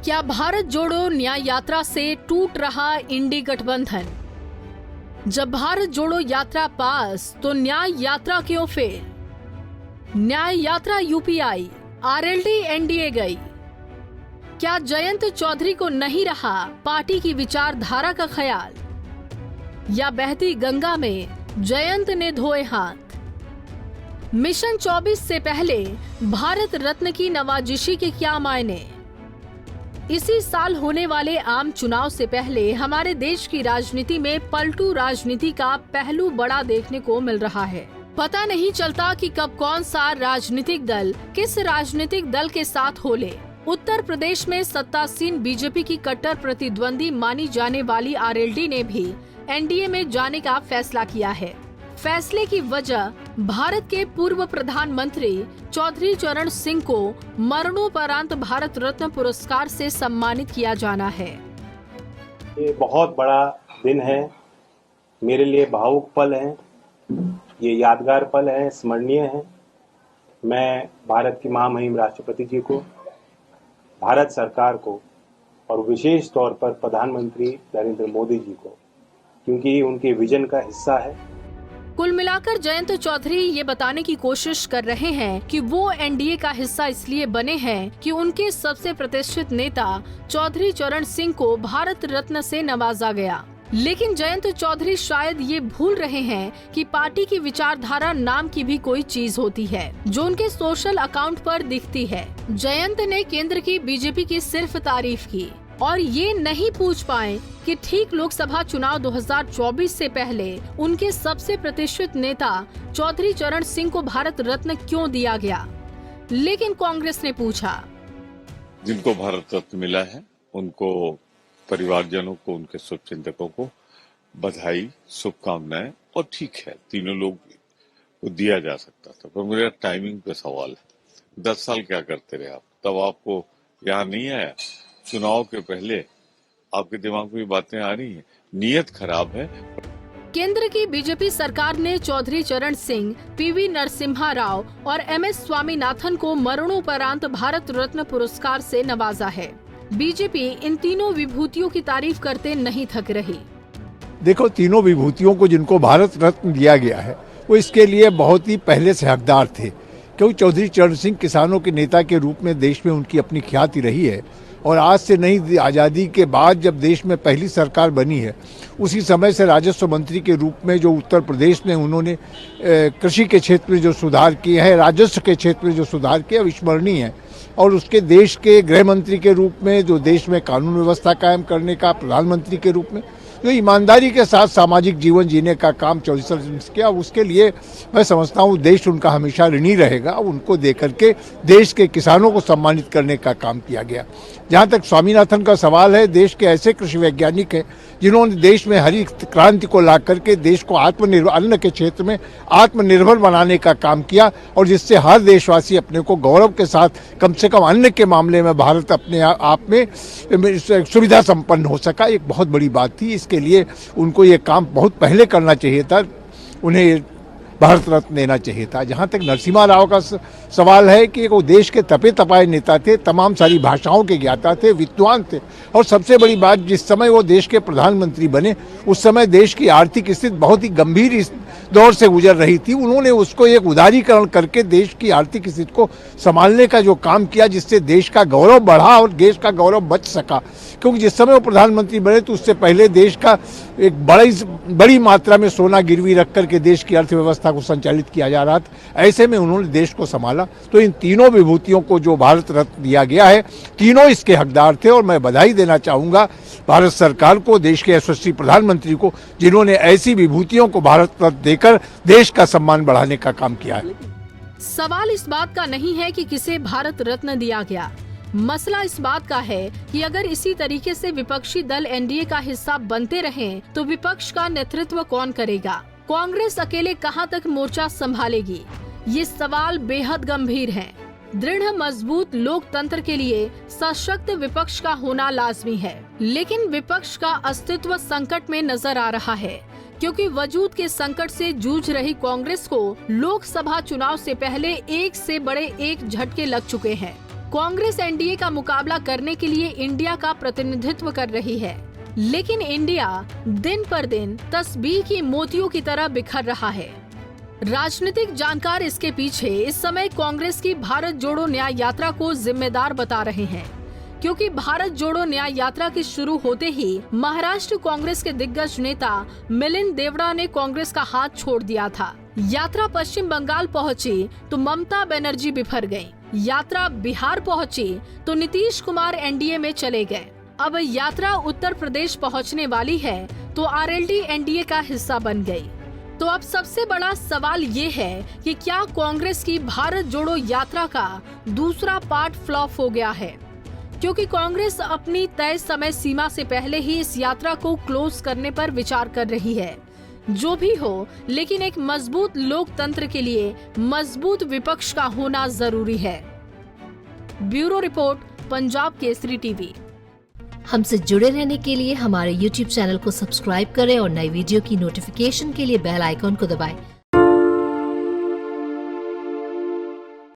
क्या भारत जोड़ो न्याय यात्रा से टूट रहा इंडी गठबंधन? जब भारत जोड़ो यात्रा पास तो न्याय यात्रा क्यों फेल? न्याय यात्रा यूपीआई, आरएलडी एनडीए गई। क्या जयंत चौधरी को नहीं रहा पार्टी की विचारधारा का ख्याल? या बहती गंगा में जयंत ने धोए हाथ? मिशन 24 से पहले भारत रत्न की नवाजिशी के क्या मायने? इसी साल होने वाले आम चुनाव से पहले हमारे देश की राजनीति में पलटू राजनीति का पहलू बड़ा देखने को मिल रहा है। पता नहीं चलता कि कब कौन सा राजनीतिक दल किस राजनीतिक दल के साथ हो ले। उत्तर प्रदेश में सत्तासीन बीजेपी की कट्टर प्रतिद्वंदी मानी जाने वाली आरएलडी ने भी एनडीए में जाने का फैसला किया है। फैसले की वजह भारत के पूर्व प्रधानमंत्री चौधरी चरण सिंह को मरणोपरांत भारत रत्न पुरस्कार से सम्मानित किया जाना है। ये बहुत बड़ा दिन है, मेरे लिए भावुक पल है, ये यादगार पल है, स्मरणीय है। मैं भारत की महामहिम राष्ट्रपति जी को, भारत सरकार को और विशेष तौर पर प्रधानमंत्री नरेंद्र मोदी जी को, क्योंकि उनके विजन का हिस्सा है। कुल मिलाकर जयंत चौधरी ये बताने की कोशिश कर रहे हैं कि वो एनडीए का हिस्सा इसलिए बने हैं कि उनके सबसे प्रतिष्ठित नेता चौधरी चरण सिंह को भारत रत्न से नवाजा गया। लेकिन जयंत चौधरी शायद ये भूल रहे हैं कि पार्टी की विचारधारा नाम की भी कोई चीज होती है जो उनके सोशल अकाउंट पर दिखती है। जयंत ने केंद्र की बीजेपी की सिर्फ तारीफ की और ये नहीं पूछ पाए कि ठीक लोकसभा चुनाव 2024 से पहले उनके सबसे प्रतिष्ठित नेता चौधरी चरण सिंह को भारत रत्न क्यों दिया गया। लेकिन कांग्रेस ने पूछा, जिनको भारत रत्न मिला है उनको, परिवारजनों को, उनके शुभचिंतकों को बधाई, शुभकामनाएं। और ठीक है, तीनों लोग को दिया जा सकता था, पर मेरा टाइमिंग पे सवाल है। 10 साल क्या करते रहे आप? तब आपको यहाँ नहीं आया? चुनाव के पहले आपके दिमाग में बातें आ रही हैं, नीयत खराब है। केंद्र की बीजेपी सरकार ने चौधरी चरण सिंह, पीवी नरसिम्हा राव और एमएस स्वामीनाथन को मरणोपरांत भारत रत्न पुरस्कार से नवाजा है। बीजेपी इन तीनों विभूतियों की तारीफ करते नहीं थक रही। देखो, तीनों विभूतियों को जिनको भारत रत्न दिया गया है वो इसके लिए बहुत ही पहले से हकदार थे, क्योंकि चौधरी चरण सिंह किसानों के नेता के रूप में देश में उनकी अपनी ख्याति रही है। और आज से नहीं, आज़ादी के बाद जब देश में पहली सरकार बनी है उसी समय से राजस्व मंत्री के रूप में जो उत्तर प्रदेश में उन्होंने कृषि के क्षेत्र में जो सुधार किए हैं, राजस्व के क्षेत्र में जो सुधार किया, विस्मरणीय है। और उसके देश के गृह मंत्री के रूप में जो देश में कानून व्यवस्था कायम करने का, प्रधानमंत्री के रूप में जो ईमानदारी के साथ सामाजिक जीवन जीने का काम 24 वर्ष किया, उसके लिए मैं समझता हूँ देश उनका हमेशा ऋणी रहेगा। उनको देकर के देश के किसानों को सम्मानित करने का काम किया गया। जहाँ तक स्वामीनाथन का सवाल है, देश के ऐसे कृषि वैज्ञानिक हैं जिन्होंने देश में हरित क्रांति को ला करके देश को आत्मनिर्भर, अन्न के क्षेत्र में आत्मनिर्भर बनाने का काम किया, और जिससे हर देशवासी अपने को गौरव के साथ कम से कम अन्न के मामले में भारत अपने आप में सुविधा संपन्न हो सका। एक बहुत बड़ी बात थी। इसके लिए उनको ये काम बहुत पहले करना चाहिए था, उन्हें भारत रत्न देना चाहिए था। जहाँ तक नरसिम्हा राव का सवाल है कि वो देश के तपे तपाए नेता थे, तमाम सारी भाषाओं के ज्ञाता थे, विद्वान थे, और सबसे बड़ी बात, जिस समय वो देश के प्रधानमंत्री बने उस समय देश की आर्थिक स्थिति बहुत ही गंभीर इस दौर से गुजर रही थी। उन्होंने उसको एक उदारीकरण करके देश की आर्थिक स्थिति को संभालने का जो काम किया, जिससे देश का गौरव बढ़ा और देश का गौरव बच सका। क्योंकि जिस समय वो प्रधानमंत्री बने तो उससे पहले देश का एक बड़ी मात्रा में सोना गिरवी रख करके देश की अर्थव्यवस्था को संचालित किया जा रहा था। ऐसे में उन्होंने देश को संभाला। तो इन तीनों विभूतियों को जो भारत रत्न दिया गया है, तीनों इसके हकदार थे। और मैं बधाई देना चाहूंगा भारत सरकार को, देश के यशस्वी प्रधानमंत्री को, जिन्होंने ऐसी विभूतियों को भारत रत्न देकर देश का सम्मान बढ़ाने का काम किया है। सवाल इस बात का नहीं है कि किसे भारत रत्न दिया गया, मसला इस बात का है कि अगर इसी तरीके से विपक्षी दल एनडीए का हिस्सा बनते रहें तो विपक्ष का नेतृत्व कौन करेगा? कांग्रेस अकेले कहां तक मोर्चा संभालेगी? ये सवाल बेहद गंभीर हैं। दृढ़ मजबूत लोकतंत्र के लिए सशक्त विपक्ष का होना लाजमी है, लेकिन विपक्ष का अस्तित्व संकट में नजर आ रहा है, क्योंकि वजूद के संकट से जूझ रही कांग्रेस को लोकसभा चुनाव से पहले एक से बड़े एक झटके लग चुके हैं। कांग्रेस एनडीए का मुकाबला करने के लिए इंडिया का प्रतिनिधित्व कर रही है, लेकिन इंडिया दिन पर दिन तस्बीह की मोतियों की तरह बिखर रहा है। राजनीतिक जानकार इसके पीछे इस समय कांग्रेस की भारत जोड़ो न्याय यात्रा को जिम्मेदार बता रहे हैं, क्योंकि भारत जोड़ो न्याय यात्रा के शुरू होते ही महाराष्ट्र कांग्रेस के दिग्गज नेता मिलिंद देवड़ा ने कांग्रेस का हाथ छोड़ दिया था। यात्रा पश्चिम बंगाल पहुंची तो ममता बनर्जी बिफर गयी। यात्रा बिहार पहुंची तो नीतीश कुमार एनडीए में चले गए। अब यात्रा उत्तर प्रदेश पहुंचने वाली है तो आरएलडी एनडीए का हिस्सा बन गई। तो अब सबसे बड़ा सवाल ये है कि क्या कांग्रेस की भारत जोड़ो यात्रा का दूसरा पार्ट फ्लॉप हो गया है, क्योंकि कांग्रेस अपनी तय समय सीमा से पहले ही इस यात्रा को क्लोज करने पर विचार कर रही है। जो भी हो, लेकिन एक मजबूत लोकतंत्र के लिए मजबूत विपक्ष का होना जरूरी है। Bureau report, Punjab Kesari TV. हमसे जुड़े रहने के लिए हमारे YouTube चैनल को सब्सक्राइब करें और नई वीडियो की नोटिफिकेशन के लिए बेल आइकॉन को दबाएं।